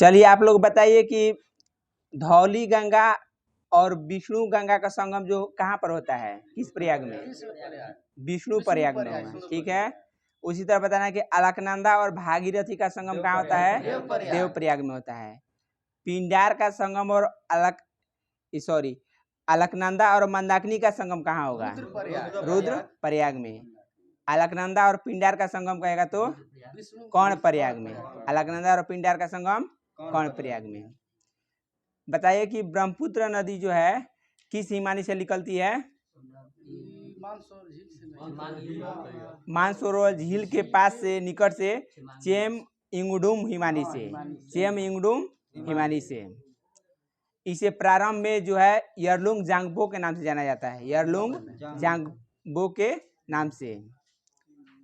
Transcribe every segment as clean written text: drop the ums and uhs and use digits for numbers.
चलिए आप लोग बताइए कि धौली गंगा और विष्णु गंगा का संगम जो कहाँ पर होता है, किस प्रयाग में? विष्णु प्रयाग में होगा, ठीक है। उसी तरह बताना है कि अलकनंदा और भागीरथी का संगम कहाँ होता है? देव प्रयाग में होता है। पिंडार का संगम और अलकनंदा और मंदाकिनी का संगम कहाँ होगा? रुद्र प्रयाग में। अलकनंदा और पिंडार का संगम कहेगा तो कौन प्रयाग में। अलकनंदा और पिंडार का संगम कौन प्रयाग में। बताइए कि ब्रह्मपुत्र नदी जो है किस हिमानी से निकलती है? मानसरोवर झील के पास से निकट से चेम इंगडुम हिमानी से, चेम इंगडुम हिमानी से। इसे प्रारंभ में जो है यरलुंग जांगबो के नाम से जाना जाता है, यरलुंग जांगबो के नाम से।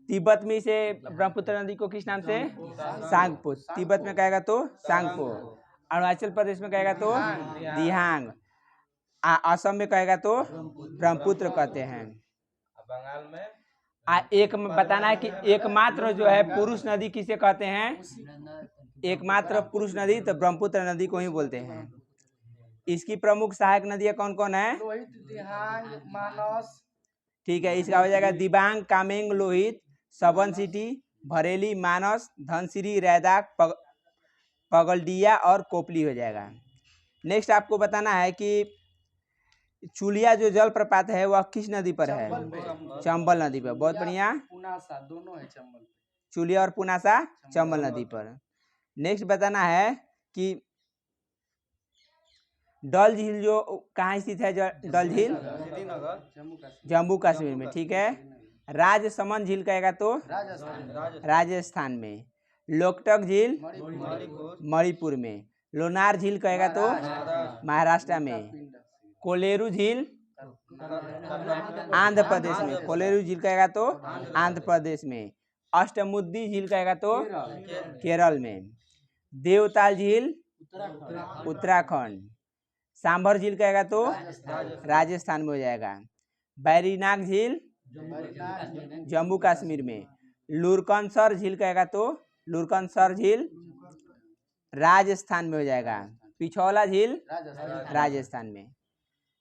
तिब्बत में इसे ब्रह्मपुत्र नदी को किस नाम से? सांगपो। तिब्बत में कहेगा तो सांगपो। अरुणाचल प्रदेश में कहेगा तो दिहांग। असम में कहेगा तो ब्रह्मपुत्र कहते हैं। बंगाल में एक बताना है कि एकमात्र जो है पुरुष नदी किसे कहते हैं? एकमात्र पुरुष नदी तो ब्रह्मपुत्र नदी को ही बोलते हैं। इसकी प्रमुख सहायक नदियां कौन कौन है? ठीक है, इसका हो जाएगा दिबांग, कामेंग, लोहित, सबन सिटी, भरेली, मानस, धनसिरी, रैदाक, पगलडिया और कोपली हो जाएगा। नेक्स्ट आपको बताना है कि चुलिया जो जल प्रपात है वह किस नदी पर है? चंबल नदी पर। बहुत बढ़िया, दोनों है चंबल, चुलिया और पुनासा चंबल नदी पर। नेक्स्ट बताना है कि डल झील जो कहाँ स्थित है? डल झील जम्मू कश्मीर में, ठीक है। राजसमंद झील कहेगा तो राजस्थान में। लोकटक झील मणिपुर में। लोनार झील कहेगा तो महाराष्ट्र में। कोलेरू झील आंध्र प्रदेश में। कोलेरू झील कहेगा तो आंध्र प्रदेश में। अष्टमुद्दी झील कहेगा तो केरल में। देवताल झील उत्तराखंड। सांभर झील कहेगा तो राजस्थान में हो जाएगा। बैरीनाग झील जम्मू कश्मीर में। लुरकनसर झील कहेगा तो लुरकनसर झील राजस्थान में हो जाएगा। पिछौला झील राजस्थान में।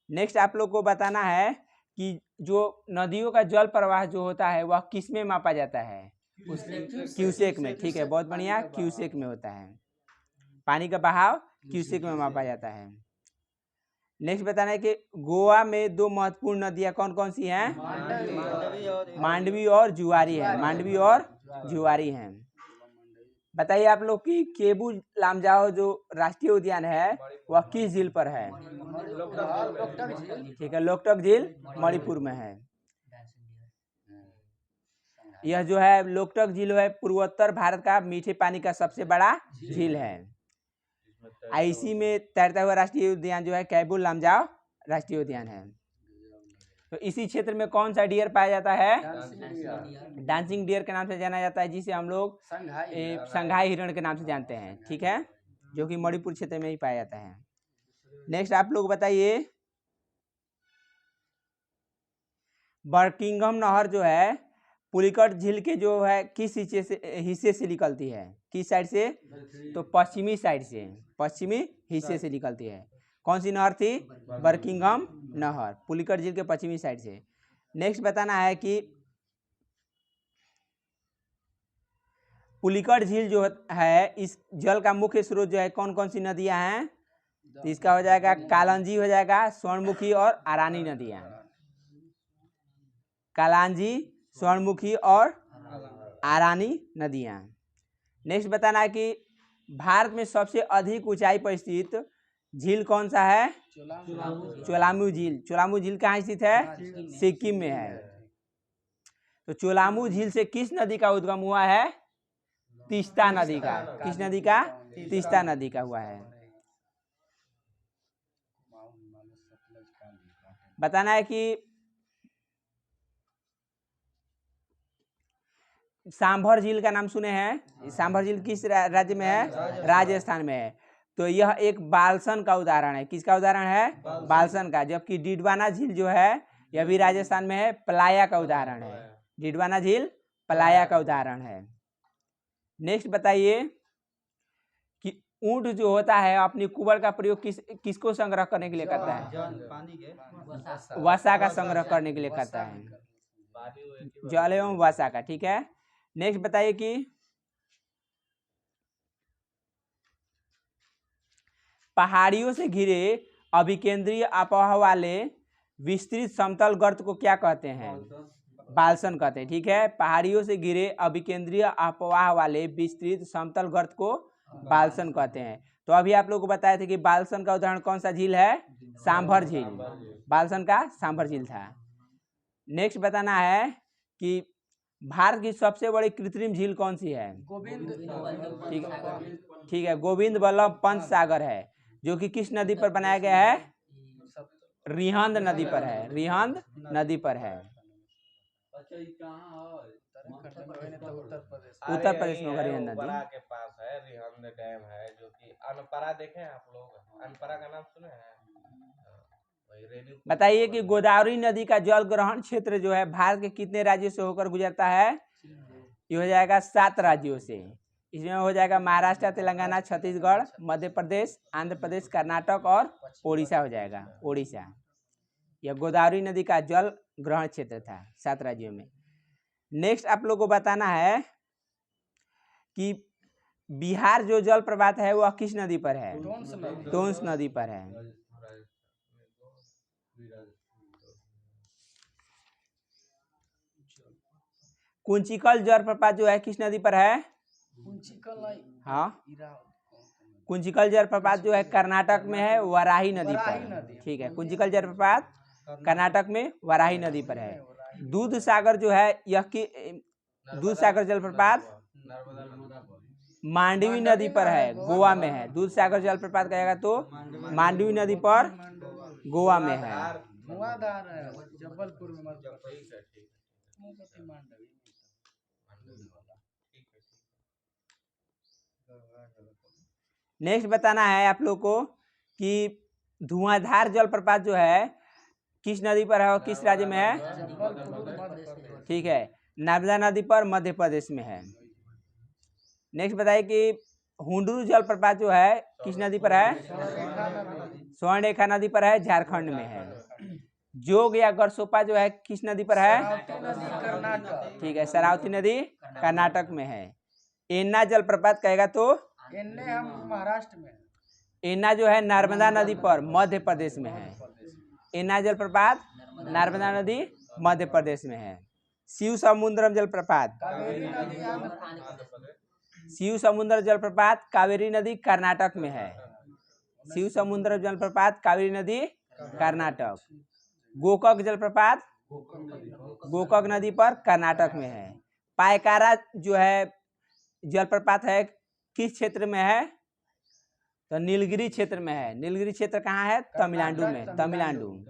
नेक्स्ट आप लोग को बताना है कि जो नदियों का जल प्रवाह जो होता है वह किस में मापा जाता है? क्यूसेक में, ठीक है, बहुत बढ़िया, क्यूसेक में होता है। पानी का बहाव क्यूसेक में मापा जाता है। नेक्स्ट बताना है कि गोवा में दो महत्वपूर्ण नदियां कौन कौन सी हैं? मांडवी और जुआरी है। मांडवी और जुआरी हैं। बताइए आप लोग कि केबू लामजाओ जो राष्ट्रीय उद्यान है वह किस झील पर है? ठीक है, लोकटक झील मणिपुर में है। यह जो है लोकटक झील है पूर्वोत्तर भारत का मीठे पानी का सबसे बड़ा झील है। इसी में तैरता हुआ राष्ट्रीय उद्यान जो है कैबू लामजाओ राष्ट्रीय उद्यान है। तो इसी क्षेत्र में कौन सा डियर पाया जाता है? डांसिंग डियर के नाम से जाना जाता है, जिसे हम लोग संघाई हिरण के नाम से जानते हैं, ठीक है, जो कि मणिपुर क्षेत्र में ही पाया जाता है। नेक्स्ट आप लोग बताइए बर्किंघम नहर जो है पुलिकट झील के जो है किस हिस्से से निकलती है? किस साइड से? तो पश्चिमी साइड से, पश्चिमी हिस्से से निकलती है। कौन सी नहर थी? बर्किंघम नहर, पुलिकट झील के पश्चिमी साइड से। नेक्स्ट बताना है कि पुलिकट झील जो है इस जल का मुख्य स्रोत जो है कौन कौन सी नदियां हैं? तो इसका हो जाएगा कालंजी हो जाएगा, स्वर्णमुखी और आरानी नदियां। कालांजी, स्वर्णमुखी और आरानी नदियां। नेक्स्ट बताना है कि भारत में सबसे अधिक ऊंचाई पर स्थित झील कौन सा है? चोलामू झील। चोलामू झील कहाँ स्थित है? सिक्किम में है। तो चोलामू झील से किस नदी का उद्गम हुआ है? तीस्ता नदी का। किस नदी का? तीस्ता नदी का हुआ है। बताना है कि सांभर झील का नाम सुने हैं? सांभर झील किस राज्य में है? राजस्थान में है। तो यह एक बालसन का उदाहरण है। किसका उदाहरण है? बालसन का। जबकि डिडवाना झील जो है यह भी राजस्थान में है, पलाया का उदाहरण है। डिडवाना झील पलाया का उदाहरण है। नेक्स्ट बताइए कि ऊंट जो होता है अपनी कुबड़ का प्रयोग किसको संग्रह करने के लिए करता है? वसा का संग्रह करने के लिए करता है, जल एवं वसा का। ठीक है, नेक्स्ट बताइए कि पहाड़ियों से घिरे अभिकेंद्रीय अफवाह वाले विस्तृत समतल गर्त को क्या कहते हैं? बाल्सन कहते हैं। ठीक है, पहाड़ियों से घिरे अभिकेंद्रीय अफवाह वाले विस्तृत समतल गर्त को बाल्सन कहते हैं। तो अभी आप लोगों को बताए थे कि बाल्सन का उदाहरण कौन सा झील है? सांभर झील, बाल्सन का सांभर झील था। नेक्स्ट बताना है कि भारत की सबसे बड़ी कृत्रिम झील कौन सी है? ठीक है, गोविंद वल्लभ पंत सागर है, जो कि किस नदी पर बनाया गया है? रिहंद नदी पर है, रिहंद नदी पर है। उत्तर प्रदेश में रिहंद नदी के पास है, रिहंद डैम है, जो कि अनपरा देखे हैं आप लोग? अनपरा का नाम सुने हैं? बताइए कि गोदावरी नदी का जल ग्रहण क्षेत्र जो है भारत के कितने राज्यों से होकर गुजरता है? ये हो जाएगा 7 राज्यों से। इसमें हो जाएगा महाराष्ट्र, तेलंगाना, छत्तीसगढ़, मध्य प्रदेश, आंध्र प्रदेश, कर्नाटक और ओडिशा हो जाएगा, ओडिशा। यह गोदावरी नदी का जल ग्रहण क्षेत्र था 7 राज्यों में। नेक्स्ट आप लोगों को बताना है कि बिहार जो जल प्रपात है वह किस नदी पर है? टोंस नदी पर है। कुंचिकल जलप्रपात जो है किस नदी पर है? हाँ, कुंचिकल जलप्रपात जो है कर्नाटक में है, वराही नदी पर। ठीक है, कुंचिकल जलप्रपात कर्नाटक में वराही नदी पर है। दूध सागर जो है यह दूध सागर जलप्रपात मांडवी नदी पर है, गोवा में है। दूध सागर जलप्रपात कहेगा तो मांडवी नदी पर गोवा में है। जबलपुर में नेक्स्ट बताना है आप लोग को कि धुआंधार जलप्रपात जो है किस नदी पर है और किस राज्य में है? ठीक है, नर्मदा नदी पर मध्य प्रदेश में है। नेक्स्ट बताइए कि हुंडरू जलप्रपात जो है किस नदी पर है? स्वर्णरेखा नदी पर है, झारखंड में है। जोग या गरसोपा जो है किस नदी पर है? ठीक है, शरावती नदी कर्नाटक में है। एन्ना जलप्रपात कहेगा तो हम महाराष्ट्र में। एन्ना जो है नर्मदा नदी पर मध्य प्रदेश में है। एन्ना जलप्रपात नर्मदा नदी मध्य प्रदेश में है। शिव समुद्रम जलप्रपात, शिव समुद्र जलप्रपात कावेरी नदी कर्नाटक में है। शिव समुद्र जलप्रपात कावेरी नदी कर्नाटक। गोकक जलप्रपात गोकक नदी पर कर्नाटक में है। पायकारा जो है जलप्रपात है किस क्षेत्र में है? तो नीलगिरी क्षेत्र में है। नीलगिरी क्षेत्र कहाँ है? तमिलनाडु में, तमिलनाडु।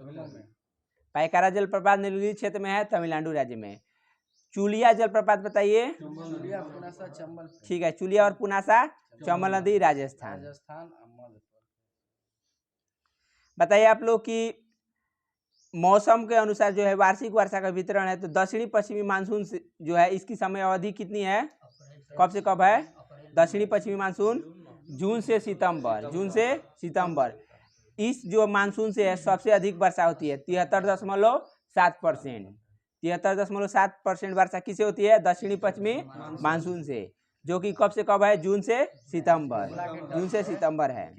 पायकारा जलप्रपात नीलगिरी क्षेत्र में है, तमिलनाडु राज्य में। चुलिया जलप्रपात बताइए। ठीक है, चुलिया और पुनासा चंबल नदी राजस्थान। बताइए आप लोग कि मौसम के अनुसार जो है वार्षिक वर्षा का वितरण है, तो दक्षिणी पश्चिमी मानसून जो है इसकी समय अवधि कितनी है? कब से कब है? दक्षिणी पश्चिमी मानसून जून से सितंबर, जून से सितंबर। इस जो मानसून से है सबसे अधिक वर्षा होती है 73.7%। 73.7% वर्षा किसे होती है? दक्षिणी पश्चिमी मानसून से, जो कि कब से कब है? जून से सितंबर, जून से सितंबर है।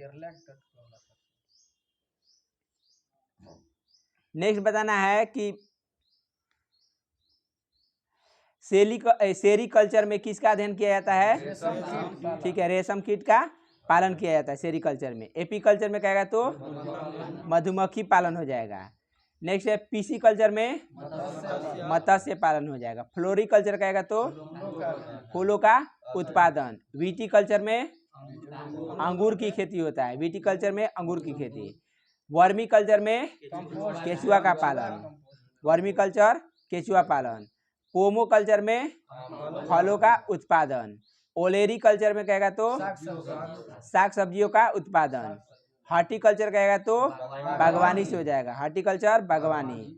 नेक्स्ट बताना है कि सेरीकल्चर में किसका अध्ययन किया जाता है? ठीक है, रेशम कीट का पालन किया जाता है सेरीकल्चर में। एपीकल्चर में कहेगा तो मधुमक्खी पालन हो जाएगा। नेक्स्ट है पीसीकल्चर में मत्स्य पालन हो जाएगा। फ्लोरिकल्चर कहेगा तो फूलों का उत्पादन। विटीकल्चर में अंगूर की खेती होता है, विटीकल्चर में अंगूर की खेती। वर्मीकल्चर में केचुआ का पालन, वर्मीकल्चर केचुआ पालन। पोमोकल्चर में फलों का उत्पादन। ओलेरी कल्चर में कहेगा तो साग सब्जियों का उत्पादन। हॉर्टिकल्चर कहेगा तो बागवानी से हो जाएगा, हॉर्टिकल्चर बागवानी।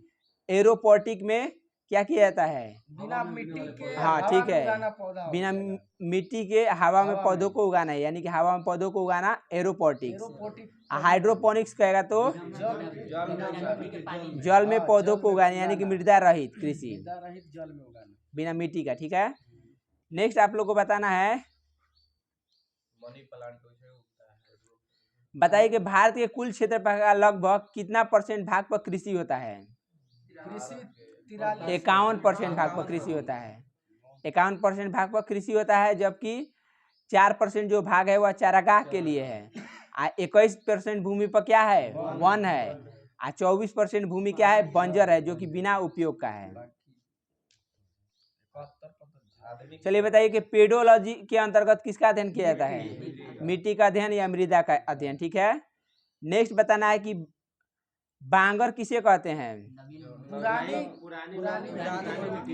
एरोपोटिक में क्या किया जाता है? बिना मिट्टी के हाँ, हवा ठीक में है। उगाना पौधा होता बिना है। मिट्टी के हवा में हवा पौधों में। को उगाना है, यानी कि हवा में पौधों को उगाना एरोपोटिक्स। एरोपोटिक हाइड्रोपोनिक्स कहेगा तो जल में पौधों को उगाना, यानी कि मृदा रहित कृषि, मृदा रहित जल में उगाना। बिना मिट्टी का। ठीक है, नेक्स्ट आप लोग को बताना है, मनी प्लांट उसे उगता है। बताइए कि भारत के कुल क्षेत्रफल का लगभग कितना % भाग पर कृषि होता है? कृषि 43 51% भाग पर कृषि होता है। 51% भाग पर कृषि होता है, जबकि 4% जो भाग है वह चारागाह के लिए है। 21% भूमि पर क्या है? वन है। 24% भूमि क्या है? बंजर है, जो कि बिना उपयोग का है। चलिए बताइए कि पेडोलॉजी के अंतर्गत किसका अध्ययन किया जाता है? मिट्टी का अध्ययन या मृदा का अध्ययन। ठीक है, नेक्स्ट बताना है कि बांगर किसे कहते हैं?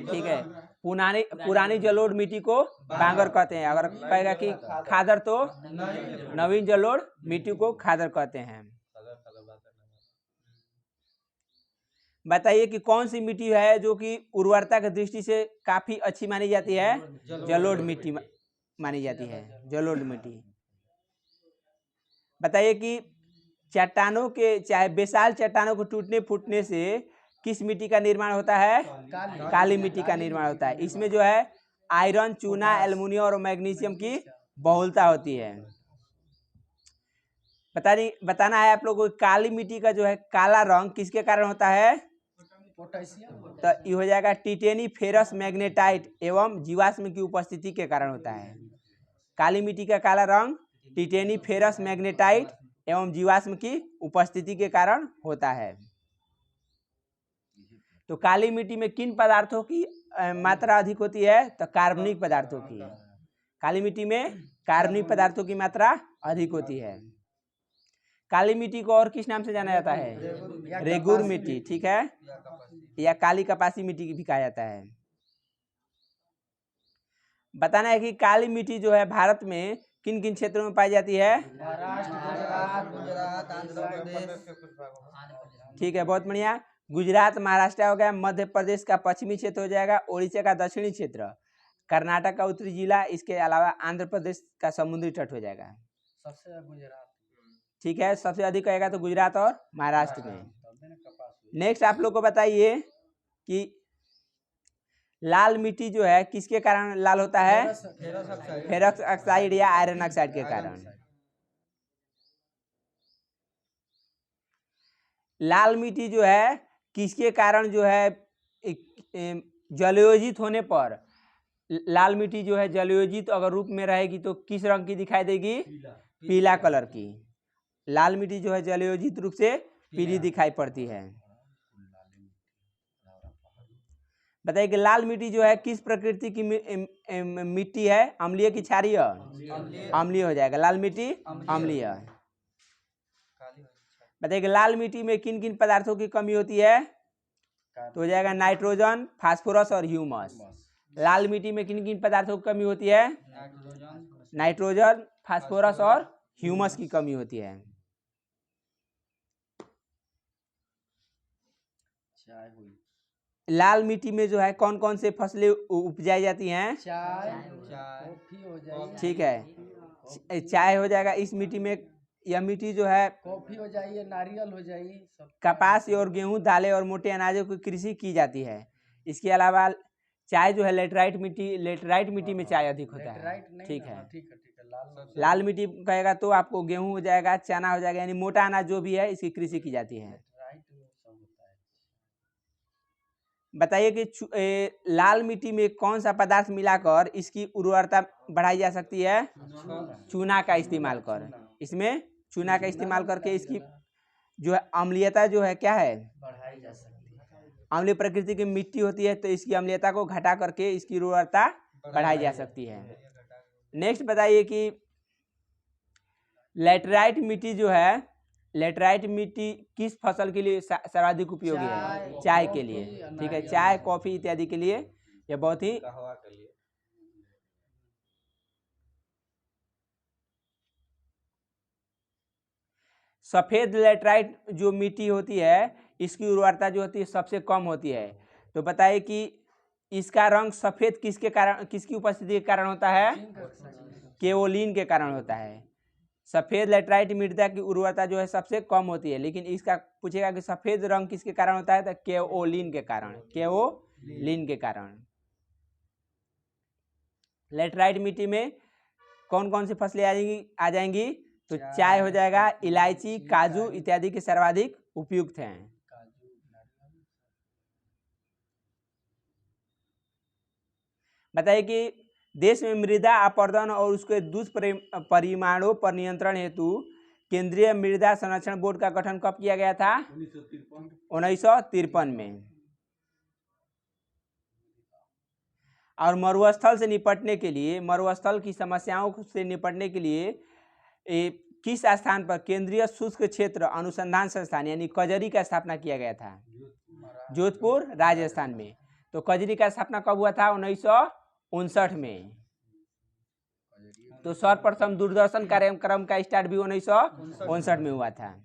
ठीक है, पुरानी जलोढ़ मिट्टी को बांगर कहते हैं। अगर कहेगा कि खादर तो नवीन जलोढ़ मिट्टी को खादर कहते हैं। बताइए कि कौन सी मिट्टी है जो कि उर्वरता की दृष्टि से काफी अच्छी मानी जाती है? जलोढ़ मिट्टी मानी जाती है, जलोढ़ मिट्टी। बताइए कि चट्टानों के, चाहे बेसाल चट्टानों को टूटने फूटने से किस मिट्टी का निर्माण होता है? काली मिट्टी का निर्माण होता है। इसमें जो है आयरन, चूना, एल्युमिनियम और मैग्नीशियम की बहुलता होती है। बताना है आप लोगों को काली मिट्टी का जो है काला रंग किसके कारण होता है? पोटेशियम। तो ये हो जाएगा टिटेनी फेरस मैग्नेटाइट एवं जीवाश्म की उपस्थिति के कारण होता है। काली मिट्टी का काला रंग टिटेनी फेरस मैग्नेटाइट एवं जीवाश्म की उपस्थिति के कारण होता है। तो काली मिट्टी में किन पदार्थों की मात्रा अधिक होती है? तो कार्बनिक पदार्थों की। काली मिट्टी में कार्बनिक पदार्थों की मात्रा अधिक होती है। काली मिट्टी को और किस नाम से जाना जाता है? रेगुर मिट्टी। ठीक है, या काली कपासी मिट्टी भी कहा जाता है। बताना है कि काली मिट्टी जो है भारत में किन किन क्षेत्रों में पाई जाती है? महाराष्ट्र, गुजरात, आंध्र प्रदेश। ठीक है, बहुत बढ़िया। गुजरात, महाराष्ट्र हो गया, मध्य प्रदेश का पश्चिमी क्षेत्र हो जाएगा, उड़ीसा का दक्षिणी क्षेत्र, कर्नाटक का उत्तरी जिला, इसके अलावा आंध्र प्रदेश का समुद्री तट हो जाएगा। सबसे ज्यादा गुजरात। ठीक है, सबसे अधिक रहेगा तो गुजरात और महाराष्ट्र में। नेक्स्ट आप लोग को बताइए कि लाल मिट्टी जो है किसके कारण लाल होता है? फेरस ऑक्साइड या आयरन ऑक्साइड के कारण। लाल मिट्टी जो है किसके कारण जो है जलयोजित होने पर, लाल मिट्टी जो है जलयोजित अगर रूप में रहेगी तो किस रंग की दिखाई देगी? पीला कलर की। लाल मिट्टी जो है जलयोजित रूप से पीली दिखाई पड़ती है। बताइए कि लाल मिट्टी जो है किस प्रकृति की मिट्टी है? अम्लीय की क्षारीय? अम्लीय हो जाएगा, लाल मिट्टी अम्लीय। बताइए कि लाल मिट्टी में किन किन पदार्थों की कमी होती है? तो हो जाएगा नाइट्रोजन, फास्फोरस और ह्यूमस। लाल मिट्टी में किन किन पदार्थों की कमी होती है? नाइट्रोजन, फास्फोरस और ह्यूमस की कमी होती है। लाल मिट्टी में जो है कौन कौन से फसलें उपजाई जाती हैं? चाय, कॉफी हो जाएगी। ठीक है, चाय हो जाएगा इस मिट्टी में। यह मिट्टी जो है कॉफी हो जाइए, नारियल हो जाइए, सब। कपास और गेहूं, दालें और मोटे अनाजों की कृषि की जाती है। इसके अलावा चाय जो है लेटराइट मिट्टी में चाय अधिक होता है। ठीक है, लाल मिट्टी कहेगा तो आपको गेहूं हो जाएगा, चना हो जाएगा, यानी मोटा अनाज जो भी है इसकी कृषि की जाती है। बताइए कि लाल मिट्टी में कौन सा पदार्थ मिलाकर इसकी उर्वरता बढ़ाई जा सकती है? चूना का इस्तेमाल कर। इसमें चूना का इस्तेमाल करके इसकी जो है अम्लीयता जो है क्या है? बढ़ाई जा सकती है। अम्लीय प्रकृति की मिट्टी होती है तो इसकी अम्लीयता को घटा करके इसकी उर्वरता बढ़ाई जा सकती है। नेक्स्ट बताइए कि लेटराइट मिट्टी जो है, लेटराइट मिट्टी किस फसल के लिए सर्वाधिक उपयोगी है? चाय के लिए। ठीक है, चाय, कॉफी इत्यादि के लिए यह बहुत ही सफेद लेटराइट जो मिट्टी होती है इसकी उर्वरता जो होती है सबसे कम होती है। तो बताइए कि इसका रंग सफेद किसके कारण, किसकी उपस्थिति के कारण होता है? केओलिन के कारण होता है। सफेद लेटराइट मृदा की उर्वरता जो है सबसे कम होती है, लेकिन इसका पूछेगा कि सफेद रंग किसके कारण होता है, तो केओलिन के कारण, केओलिन के कारण। लेटराइट मिट्टी में कौन कौन सी फसलें आ जाएंगी? तो चाय हो जाएगा, इलायची, काजू इत्यादि के सर्वाधिक उपयुक्त हैं। बताइए कि देश में मृदा अपरदन और उसके दुष्परिमाणों पर नियंत्रण हेतु केंद्रीय मृदा संरक्षण बोर्ड का गठन कब किया गया था? 1953 में। और मरुस्थल से निपटने के लिए, मरुस्थल की समस्याओं से निपटने के लिए किस स्थान पर केंद्रीय शुष्क क्षेत्र अनुसंधान संस्थान यानी कजरी का स्थापना किया गया था? जोधपुर, राजस्थान में। तो कजरी का स्थापना कब हुआ था? 1959 में। तो सर्वप्रथम दूरदर्शन कार्यक्रम का स्टार्ट भी 1959 में हुआ था।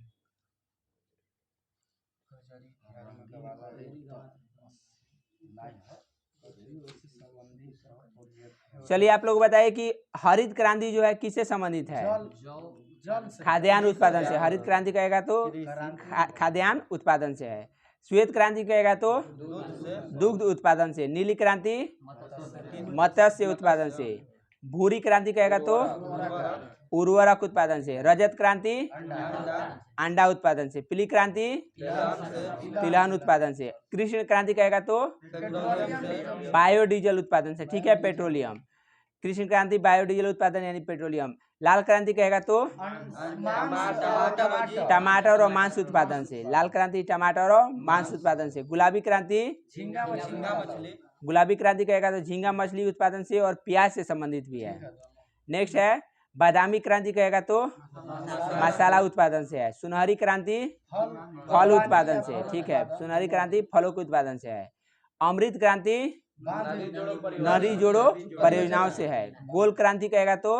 चलिए आप लोग बताइए कि हरित क्रांति जो है किससे संबंधित है? खाद्यान्न उत्पादन से। हरित क्रांति कहेगा तो खाद्यान्न उत्पादन से है। श्वेत क्रांति कहेगा तो दुग्ध उत्पादन से। नीली क्रांति मत्स्य उत्पादन से। भूरी क्रांति कहेगा तो उर्वरक उत्पादन से। रजत क्रांति अंडा उत्पादन से। पीली क्रांति तिलहन उत्पादन से। कृष्ण क्रांति कहेगा तो बायोडीजल उत्पादन से। ठीक है, पेट्रोलियम। कृष्ण क्रांति बायोडीजल उत्पादन यानी पेट्रोलियम। लाल क्रांति कहेगा तो टमाटर और मांस उत्पादन से। लाल क्रांति टमाटर और मांस उत्पादन से। गुलाबी क्रांति कहेगा तो झींगा मछली उत्पादन से और प्याज से संबंधित भी है। नेक्स्ट है बादामी क्रांति कहेगा तो मसाला उत्पादन से है। सुनहरी क्रांति फल उत्पादन से। ठीक है, सुनहरी क्रांति फलों के उत्पादन से है। अमृत क्रांति नदी जोड़ो परियोजनाओं से है। गोल क्रांति कहेगा तो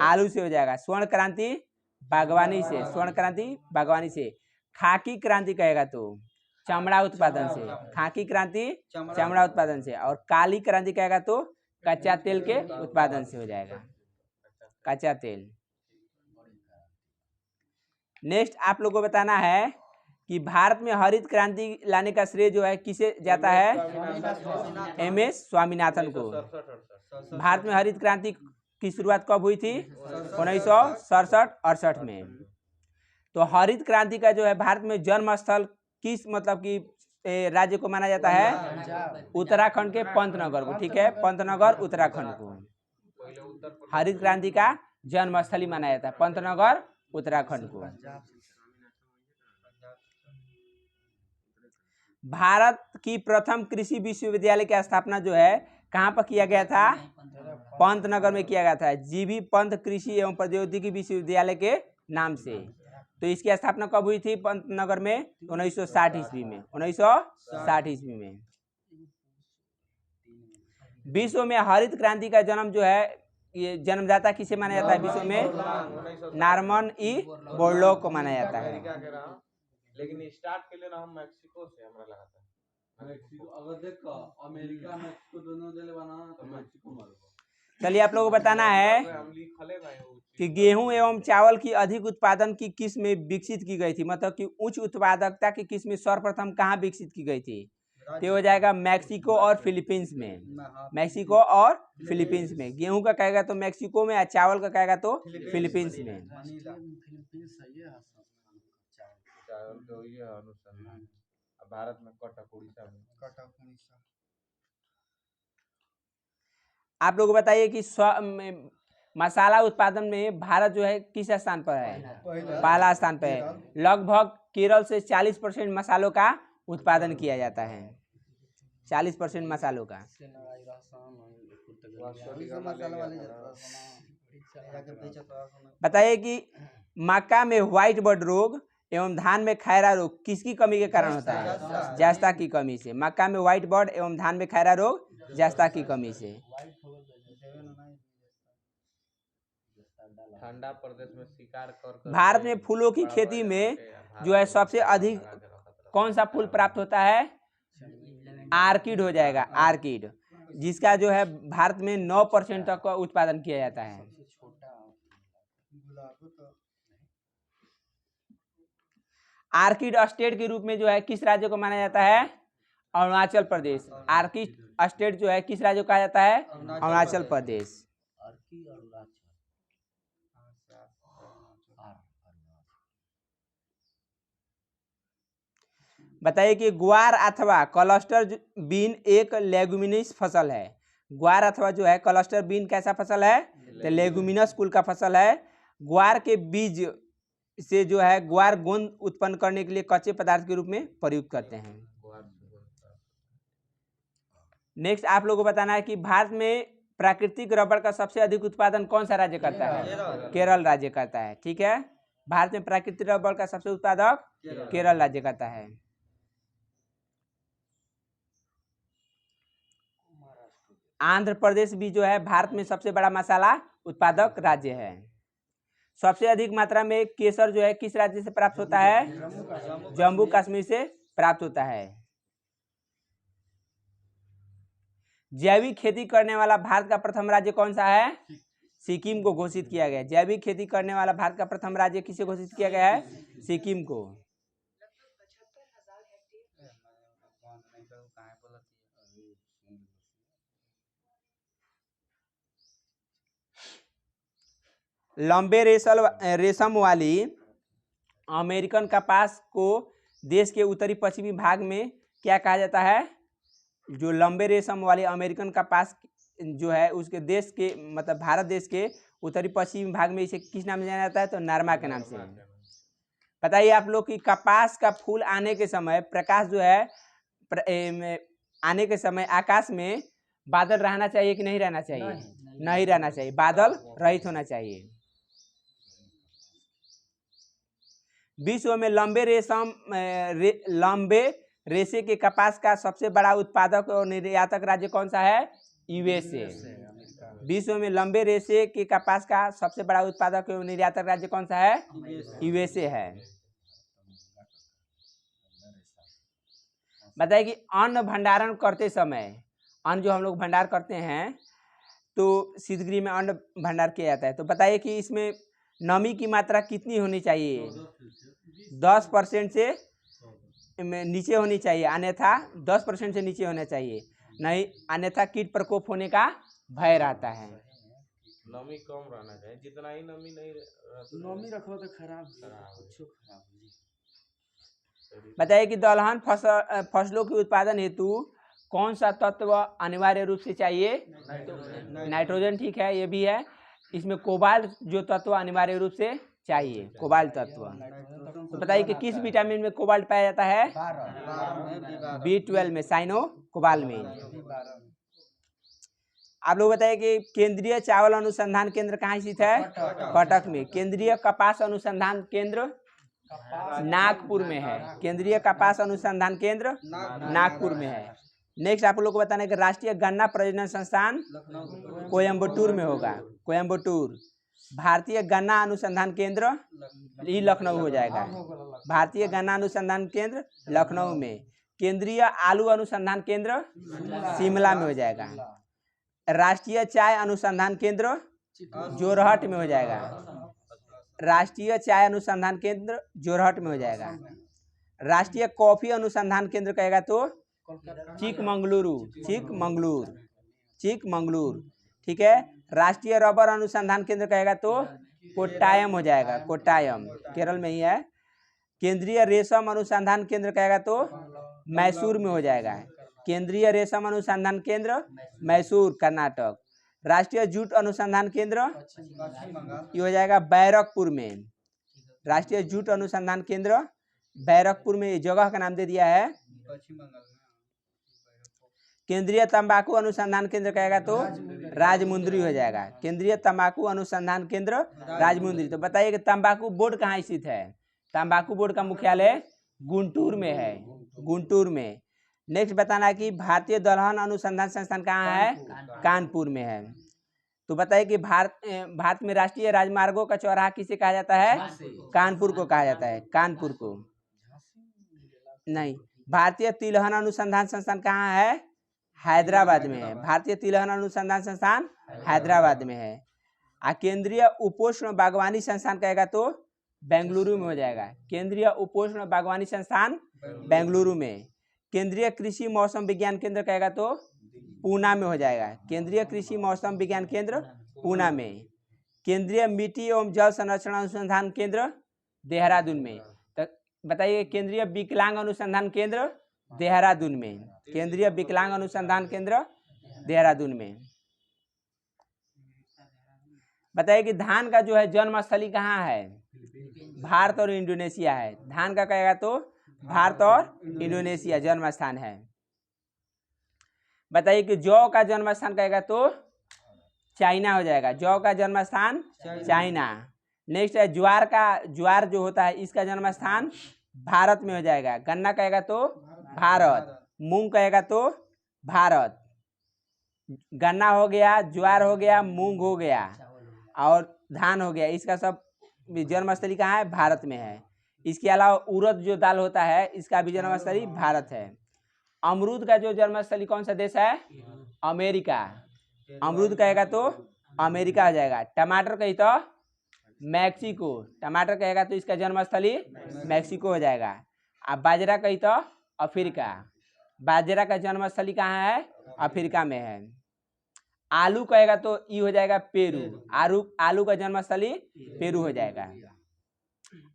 आलू से हो जाएगा। स्वर्ण क्रांति बागवानी से। स्वर्ण क्रांति बागवानी से। खाकी क्रांति कहेगा तो चमड़ा उत्पादन से। खाकी क्रांति चमड़ा उत्पादन से। और काली क्रांति कहेगा तो कच्चा तेल के उत्पादन से हो जाएगा, कच्चा तेल। नेक्स्ट आप लोगों को बताना है कि भारत में हरित क्रांति लाने का श्रेय जो है किसे जाता है? MS स्वामीनाथन को। भारत में हरित क्रांति की शुरुआत कब हुई थी? 1967-68 में। तो हरित क्रांति का जो है भारत में जन्म स्थल किस मतलब कि राज्य को माना जाता है? उत्तराखंड के पंतनगर को। ठीक है, पंतनगर उत्तराखंड को हरित क्रांति का जन्म स्थल ही माना जाता है, पंतनगर उत्तराखंड को। भारत की प्रथम कृषि विश्वविद्यालय की स्थापना जो है कहाँ पर किया गया था? पंतनगर में किया गया था, जीबी पंत कृषि एवं प्रौद्योगिकी विश्वविद्यालय के नाम से। तो इसकी स्थापना कब हुई थी पंतनगर में? 1960 ईस्वी में। 1960 ईस्वी में। विश्व में हरित क्रांति का जन्म जो है, ये जन्मदाता किसे माना जाता है विश्व में? नॉर्मन ई बोरलॉग को माना जाता है। लेकिन स्टार्ट के लिए ना हम मैक्सिको से हमरा लगा था। मैक्सिको अगर देखो अमेरिका मैक्सिको दोनों देले बना तो मैक्सिको मारो। चलिए आप लोगों को बताना है कि गेहूं एवं चावल की अधिक उत्पादन की किस्म विकसित की गई थी, मतलब कि उच्च उत्पादकता की किस्म सर्वप्रथम कहाँ विकसित की गई थी? तो हो जाएगा मैक्सिको और फिलीपींस में। मैक्सिको और फिलीपींस में। गेहूं का कहेगा तो मैक्सिको में, चावल का कहेगा तो फिलीपींस में। भारत में कटक उड़ीसा में। आप लोग बताइए कि मसाला उत्पादन में भारत जो है किस स्थान पर है? पहला स्थान पर है। लगभग केरल से 40% मसालों का उत्पादन किया जाता है। 40% मसालों का। बताइए कि मक्का में व्हाइट बर्ड रोग एवं धान में खैरा रोग किसकी कमी के कारण होता है? जस्ता की कमी से। मक्का में व्हाइट बर्ड एवं धान में खैरा रोग जस्ता की कमी से। ठंडा प्रदेश में शिकार कर भारत में फूलों की खेती में जो है सबसे अधिक कौन सा फूल प्राप्त होता है? आर्किड हो जाएगा, आर्किड, जिसका जो है भारत में 9% तक का उत्पादन किया जाता है। सबसे छोटा गुलाब तो आर्किड स्टेट के रूप में जो है किस राज्य को माना जाता है? अरुणाचल प्रदेश। आर्किड स्टेट जो है किस राज्य को कहा जाता है? अरुणाचल प्रदेश। अर्की अरुणाचल बताइए कि ग्वार अथवा क्लस्टर बीन एक लेगुमिनस फसल है। ग्वार अथवा जो है क्लस्टर बीन कैसा फसल है? तो लेगुमिनस कुल का फसल है। ग्वार के बीज से जो है ग्वार गोंद उत्पन्न करने के लिए कच्चे पदार्थ के रूप में प्रयुक्त करते हैं। नेक्स्ट आप लोगों को बताना है कि भारत में प्राकृतिक रबड़ का सबसे अधिक उत्पादन कौन सा राज्य करता है? केरल राज्य करता है। ठीक है, भारत में प्राकृतिक रबड़ का सबसे उत्पादक केरल राज्य करता है। आंध्र प्रदेश भी जो है भारत में सबसे बड़ा मसाला उत्पादक राज्य है। सबसे अधिक मात्रा में केसर जो है किस राज्य से प्राप्त होता है? जम्मू कश्मीर से प्राप्त होता है। जैविक खेती करने वाला भारत का प्रथम राज्य कौन सा है? सिक्किम को घोषित किया गया है। जैविक खेती करने वाला भारत का प्रथम राज्य किसे घोषित किया गया है? सिक्किम को। लंबे रेशम वाली अमेरिकन कपास को देश के उत्तरी पश्चिमी भाग में क्या कहा जाता है? जो लंबे रेशम वाली अमेरिकन कपास जो है उसके देश के मतलब भारत देश के उत्तरी पश्चिमी भाग में इसे किस नाम से जाना जाता है? तो नरमा के नाम से। बताइए आप लोग कि कपास का फूल आने के समय प्रकाश जो है आने के समय आकाश में बादल रहना चाहिए कि नहीं रहना चाहिए? नहीं रहना चाहिए, बादल रहित होना चाहिए। विश्व में लंबे रेशे के कपास का सबसे बड़ा उत्पादक और निर्यातक राज्य कौन सा है? यूएसए। विश्व में लंबे रेशे के कपास का सबसे बड़ा उत्पादक और निर्यातक राज्य कौन सा है? यूएसए है। बताइए कि अन्न भंडारण करते समय, अन्न जो हम लोग भंडार करते हैं तो शीतगृह में अन्न भंडार किया जाता है, तो बताइए कि इसमें नमी की मात्रा कितनी होनी चाहिए? 10% से नीचे होनी चाहिए, अन्यथा 10% से नीचे होना चाहिए, नहीं अन्यथा कीट प्रकोप होने का भय रहता है। नमी कम रहना चाहिए, जितना ही नमी नहीं नमी रखो तो खराब बताइए कि दलहन फसलों के उत्पादन हेतु कौन सा तत्व अनिवार्य रूप से चाहिए? नाइट्रोजन। ठीक है, ये भी है। इसमें कोबाल्ट जो तत्व अनिवार्य रूप से चाहिए, कोबाल्ट तत्व। तो बताइए कि किस विटामिन में कोबाल्ट पाया जाता है? B12 में, साइनो कोबालमिन। आप लोग बताइए कि केंद्रीय चावल अनुसंधान केंद्र कहाँ स्थित है? कटक में। केंद्रीय कपास अनुसंधान केंद्र नागपुर में है। केंद्रीय कपास अनुसंधान केंद्र नागपुर में है। नेक्स्ट आप लोग को बताना है कि राष्ट्रीय गन्ना प्रजनन संस्थान कोयम्बटूर में होगा, कोयम्बटूर। भारतीय गन्ना अनुसंधान केंद्र ये लखनऊ हो जाएगा। भारतीय गन्ना अनुसंधान केंद्र लखनऊ में। केंद्रीय आलू अनुसंधान केंद्र शिमला में हो जाएगा। राष्ट्रीय चाय अनुसंधान केंद्र जोरहट में हो जाएगा। राष्ट्रीय चाय अनुसंधान केंद्र जोरहट में हो जाएगा। राष्ट्रीय कॉफी अनुसंधान केंद्र कहेगा तो चिकमंगलुरु, चिकमंगलुर। ठीक है। राष्ट्रीय रबर अनुसंधान केंद्र कहेगा तो कोट्टायम हो जाएगा, कोट्टायम केरल में ही है। केंद्रीय रेशम अनुसंधान केंद्र कहेगा तो मैसूर में हो जाएगा। केंद्रीय रेशम अनुसंधान केंद्र मैसूर कर्नाटक। राष्ट्रीय जूट अनुसंधान केंद्र ये हो जाएगा बैरकपुर में। राष्ट्रीय जूट अनुसंधान केंद्र बैरकपुर में, ये जगह का नाम दे दिया है। केंद्रीय तंबाकू अनुसंधान केंद्र कहेगा तो राजमुंदरी हो जाएगा। केंद्रीय तंबाकू अनुसंधान केंद्र राजमुंदरी। तो बताइए कि तंबाकू बोर्ड कहाँ स्थित है? तंबाकू बोर्ड का मुख्यालय गुंटूर में है, गुंटूर में। नेक्स्ट बताना है कि भारतीय दलहन अनुसंधान संस्थान कहाँ है? कानपुर में है। तो बताइए कि भारत में राष्ट्रीय राजमार्गों का चौराहा किसे कहा जाता है? कानपुर को कहा जाता है, कानपुर को। नहीं, भारतीय तिलहन अनुसंधान संस्थान कहाँ है? हैदराबाद में है। भारतीय तिलहन अनुसंधान संस्थान हैदराबाद में है। केंद्रीय उपोष्ण बागवानी संस्थान कहेगा तो बेंगलुरु में हो जाएगा। केंद्रीय उपोष्ण बागवानी संस्थान बेंगलुरु में। केंद्रीय कृषि मौसम विज्ञान केंद्र कहेगा तो पूना में हो जाएगा। केंद्रीय कृषि मौसम विज्ञान केंद्र पूना में। केंद्रीय मिट्टी एवं जल संरक्षण अनुसंधान केंद्र देहरादून में। तो बताइए केंद्रीय विकलांग अनुसंधान केंद्र देहरादून में। केंद्रीय विकलांग अनुसंधान केंद्र देहरादून में। बताइए कि धान का जो है जन्मस्थली कहाँ है? भारत और इंडोनेशिया है। धान का कहेगा तो भारत और इंडोनेशिया जन्म स्थान है। बताइए कि जौ का जन्म स्थान कहेगा तो चाइना हो जाएगा। जौ का जन्म स्थान चाइना। नेक्स्ट है ज्वार जो होता है इसका जन्म स्थान भारत में हो जाएगा। गन्ना कहेगा तो भारत। मूंग कहेगा तो भारत। गन्ना हो गया, ज्वार हो गया, मूंग हो गया और धान हो गया। इसका सब जन्मस्थली कहाँ है? भारत में है। इसके अलावा उड़द जो दाल होता है इसका भी जन्मस्थली भारत है। अमरूद का जो जन्मस्थली कौन सा देश है? अमेरिका। अमरूद कहेगा तो अमेरिका हो जाएगा। टमाटर कही तो मैक्सिको। टमाटर कहेगा तो इसका जन्मस्थली मैक्सिको हो जाएगा। अब बाजरा कही तो अफ्रीका। बाजरा का जन्मस्थली कहाँ है? अफ्रीका में है। आलू कहेगा तो ई हो जाएगा पेरू। आलू का जन्मस्थली पेरू हो जाएगा।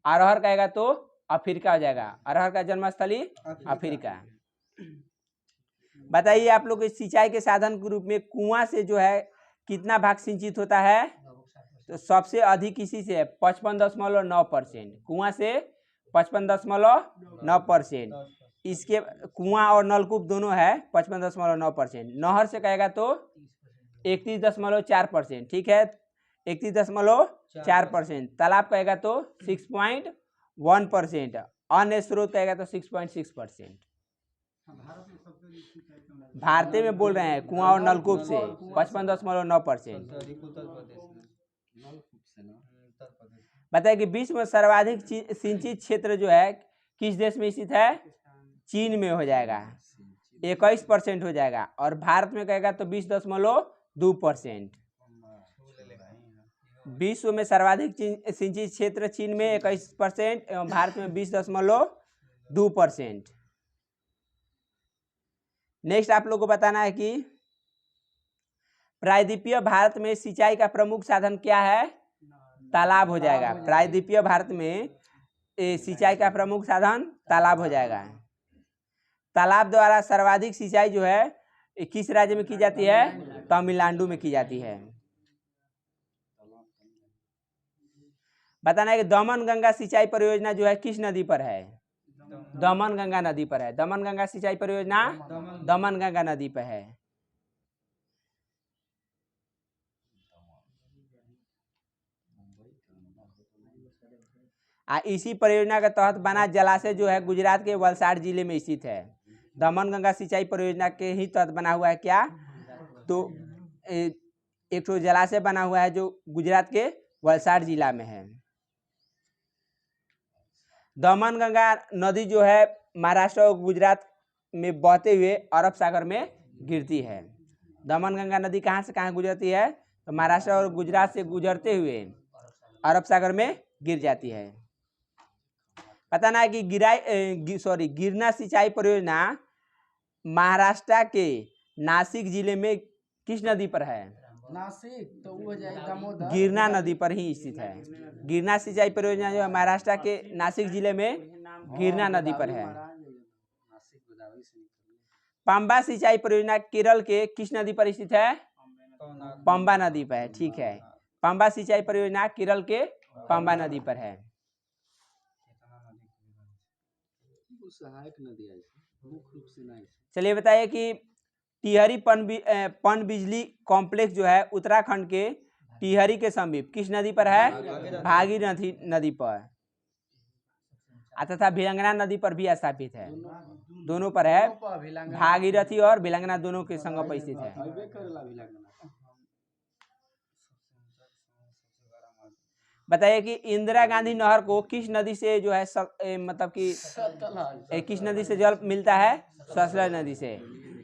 अरहर कहेगा तो अफ्रीका हो जाएगा। अरहर का जन्मस्थली अफ्रीका। बताइए आप लोग सिंचाई के साधन के रूप में कुआं से जो है कितना भाग सिंचित होता है? तो सबसे अधिक इसी से 55.9%। कुआं से 55.9%। इसके कुआं और नलकूप दोनों है 55.9%। नहर से कहेगा तो 31.4%। ठीक है, 31.4%। तालाब कहेगा तो 6.1%। अन्य स्रोत कहेगा तो 6.6%। भारतीय में बोल रहे हैं कुआं और नलकूप से 55.9%। बताइए कि विश्व में सर्वाधिक सिंचित क्षेत्र जो है किस देश में स्थित है? चीन में हो जाएगा, 21% हो जाएगा। और भारत में कहेगा तो 20.2%। विश्व में सर्वाधिक सिंचित क्षेत्र चीन में 21% एवं भारत में 20.2%। नेक्स्ट आप लोग को बताना है कि प्रायद्वीपीय भारत में सिंचाई का प्रमुख साधन क्या है? तालाब हो जाएगा। प्रायद्वीपीय भारत में सिंचाई का प्रमुख साधन तालाब हो जाएगा। तालाब द्वारा सर्वाधिक सिंचाई जो है किस राज्य में की जाती है? तमिलनाडु में की जाती है। बताना है कि दमन गंगा सिंचाई परियोजना जो है किस नदी पर है? दमन गंगा नदी पर है। दमन गंगा सिंचाई परियोजना दमन गंगा नदी पर है। इसी परियोजना के तहत बना जलाशय जो है गुजरात के वलसाड जिले में स्थित है। दमन गंगा सिंचाई परियोजना के ही तहत बना हुआ है क्या? तो एक तो जलाशय बना हुआ है जो गुजरात के वलसाड जिला में है। दमन गंगा नदी जो है महाराष्ट्र और गुजरात में बहते हुए अरब सागर में गिरती है। दमन गंगा नदी कहाँ से कहाँ गुजरती है? तो महाराष्ट्र और गुजरात से गुजरते हुए अरब सागर में गिर जाती है। पता ना है कि गिरना सिंचाई परियोजना महाराष्ट्र के नासिक जिले में किस नदी पर है? नासिक तो वो दामोदर गिरना नदी पर ही स्थित है। गिरना सिंचाई परियोजना जो है महाराष्ट्र के नासिक जिले में गिरना नदी पर है। पंबा सिंचाई परियोजना केरल के किस नदी पर स्थित है? पंबा नदी पर है। ठीक है, पंबा सिंचाई परियोजना केरल के पंबा नदी पर है। सहायक नदी है, मुख्य रूप से नहीं। चलिए बताइए कि टिहरी पन बिजली कॉम्प्लेक्स जो है उत्तराखंड के टिहरी के समीप किस नदी पर है? भागीरथी नदी पर तथा भिलंगना नदी पर भी स्थापित है। दोनों पर है, भागीरथी और भिलंगना दोनों के संगम पर स्थित है। बताइए कि इंदिरा गांधी नहर को किस नदी से जो है मतलब कि किस नदी से जल मिलता है? सतलज नदी से।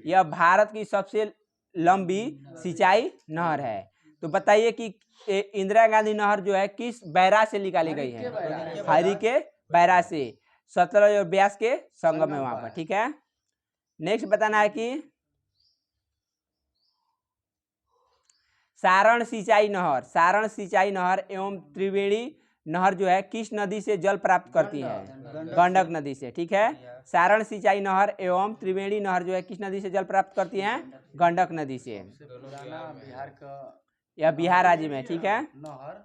यह भारत की सबसे लंबी सिंचाई नहर है। तो बताइए कि इंदिरा गांधी नहर जो है किस बैराज से निकाली गई है? हरी के बैराज से, सतलज और ब्यास के संगम में वहां पर। ठीक है, नेक्स्ट बताना है कि सारण सिंचाई नहर एवं त्रिवेणी नहर जो है किस नदी से जल प्राप्त करती है? गंडक नदी से। ठीक है, सारण सिंचाई नहर एवं त्रिवेणी नहर जो है किस नदी से जल प्राप्त करती हैं? गंडक नदी से। बिहार का यह बिहार राज्य में। ठीक है, नहर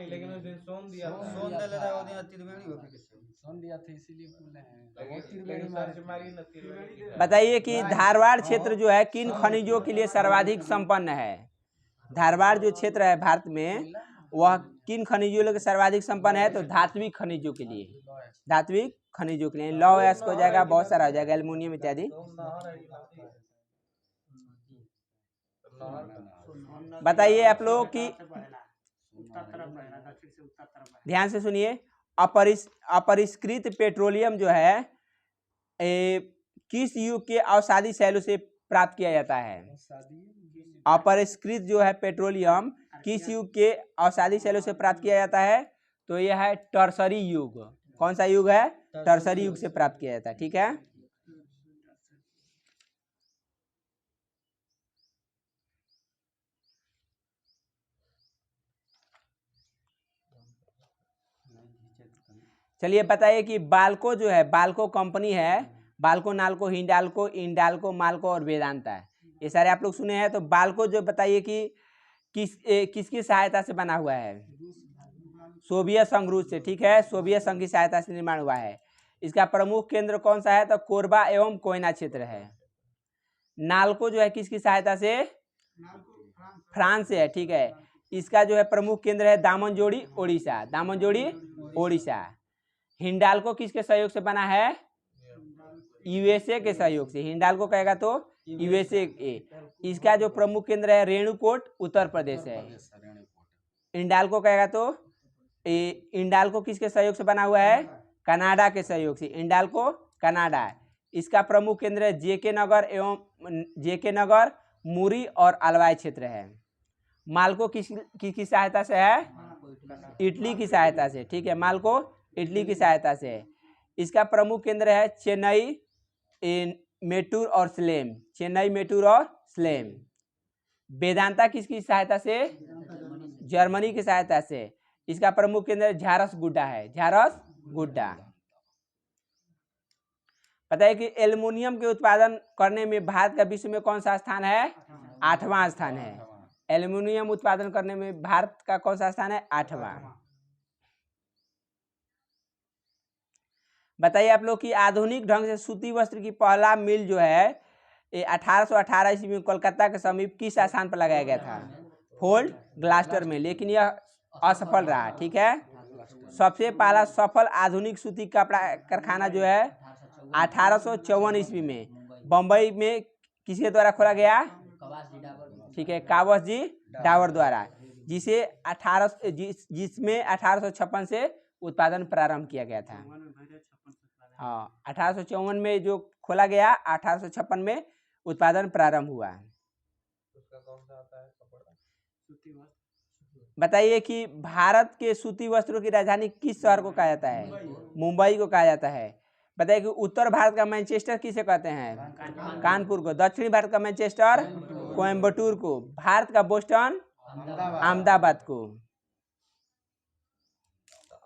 लेकिन उस दिन सोन दिया था। सोन दिया था इसीलिए बोले हैं। लेकिन सर्च मारी ना त्रिवेणी। बताइए कि धारवाड़ क्षेत्र जो है किन खनिजों के लिए सर्वाधिक संपन्न है? धारवाड़ जो क्षेत्र है भारत में वह किन खनिजों के सर्वाधिक संपन्न है? तो धात्विक खनिजों के लिए, धात्विक खनिजों के लिए। लौह अयस्क हो जाएगा, बहुत सारा हो जाएगा, एल्युमिनियम इत्यादि। बताइए आप लोग कि ध्यान से सुनिए, अपरिष्कृत पेट्रोलियम जो है किस युग के अवसादी शैलों से प्राप्त किया जाता है? अपरिष्कृत जो है पेट्रोलियम किस युग के अवसादी शैलों से प्राप्त किया जाता है? तो यह है टर्सरी युग। कौन सा युग है? टर्सरी युग से प्राप्त किया जाता है। ठीक है, चलिए बताइए कि बाल्को जो है, बाल्को कंपनी है, बाल्को, नाल्को, हिंडाल्को, इंडाल्को, माल्को और वेदांता है, ये सारे आप लोग सुने हैं। तो बाल्को जो बताइए कि किसकी सहायता से बना हुआ है? सोवियत संघ रूस से। ठीक है, सोवियत संघ की सहायता से निर्माण हुआ है। इसका प्रमुख केंद्र कौन सा है? तो कोरबा एवं कोयना क्षेत्र है। नाल्को जो है किसकी सहायता से? फ्रांस से है। ठीक है, इसका जो है प्रमुख केंद्र है दामनजोड़ी ओडिशा, दामनजोड़ी ओडिशा। हिंडाल्को किसके सहयोग से बना है? यूएसए के सहयोग से। हिंडाल्को कहेगा तो यूएसए। इसका जो प्रमुख केंद्र है रेणुकूट उत्तर प्रदेश है। इंडाल्को कहेगा तो इंडाल्को किसके सहयोग से बना हुआ है? कनाडा के सहयोग से। इंडाल्को कनाडा। इसका प्रमुख केंद्र है जेके नगर एवं जेके नगर, मुरी और अलवाई क्षेत्र है। माल्को किसकी सहायता से है? इटली की सहायता से। ठीक है, माल्को इटली की सहायता से। इसका प्रमुख केंद्र है चेन्नई, मेटूर और स्लेम, चेन्नई, मेटूर और स्लेम। वेदांता किसकी सहायता से? जर्मनी की सहायता से। इसका प्रमुख केंद्र झारसगुड्डा है, झारसगुड्डा। पता है कि एल्युमिनियम के उत्पादन करने में भारत का विश्व में कौन सा स्थान है? 8वां स्थान है। एल्युमिनियम उत्पादन करने में भारत का कौन सा स्थान है? 8वां। बताइए आप लोग कि आधुनिक ढंग से सूती वस्त्र की पहला मिल जो है ये 1818 ईस्वी में कोलकाता के समीप किस स्थान पर लगाया गया था? फोर्ट ग्लास्टर में, लेकिन यह असफल रहा। ठीक है, सबसे पहला सफल आधुनिक सूती कपड़ा कारखाना जो है 1854 ईस्वी में बम्बई में किसके द्वारा खोला गया? ठीक है, कावस जी डावर द्वारा, जिसमें 1856 से उत्पादन प्रारंभ किया गया था। हाँ, 1854 में जो खोला गया, 1856 में उत्पादन प्रारंभ हुआ। बताइए कि भारत के सूती वस्त्रों की राजधानी किस शहर को कहा जाता है? मुंबई को कहा जाता है। बताइए कि उत्तर भारत का मैनचेस्टर किसे कहते हैं? कानपुर को। दक्षिणी भारत का मैनचेस्टर कोयम्बटूर को। भारत का बोस्टन अहमदाबाद को।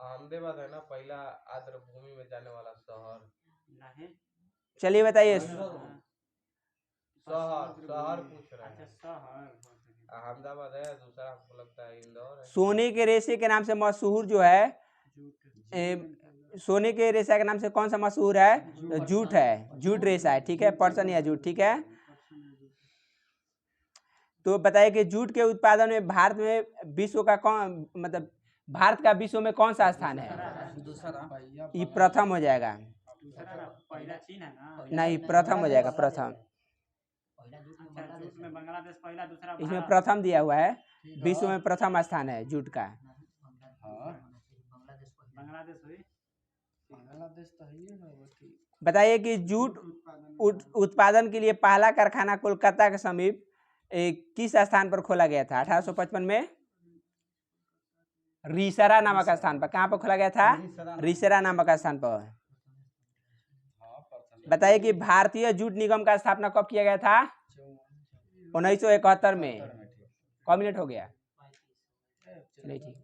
अहमदाबाद है ना पहला आर्द्र भूमि में जाने वाला शहर? चलिए बताइए, शहर पूछ रहे हैं। अहमदाबाद है, दूसरा हमको लगता है इंदौर है। सोने के रेशे के नाम से मशहूर जो है सोने के रेशा के नाम से कौन सा मशहूर है? तो जूट है, जूट रेशा है। ठीक है, पर्सन या जूट। ठीक है, तो बताइए कि जूट के उत्पादन में भारत में विश्व का कौन, मतलब भारत का विश्व में कौन सा स्थान है? ये प्रथम हो जाएगा। नहीं, प्रथम हो जाएगा, प्रथम। इसमें प्रथम दिया हुआ है। विश्व में प्रथम स्थान है जूट का। बांग्लादेश तो है ही ना वो ठीक। बताइए कि जूट उत्पादन के लिए पहला कारखाना कोलकाता के समीप किस स्थान पर खोला गया था? 1855 में रिसरा नामक स्थान पर। कहाँ पर खोला गया था? रिसरा नामक स्थान पर। बताइए कि भारतीय जूट निगम का स्थापना कब किया गया था? 1971 में। कब मिनट हो गया? चलिए ठीक।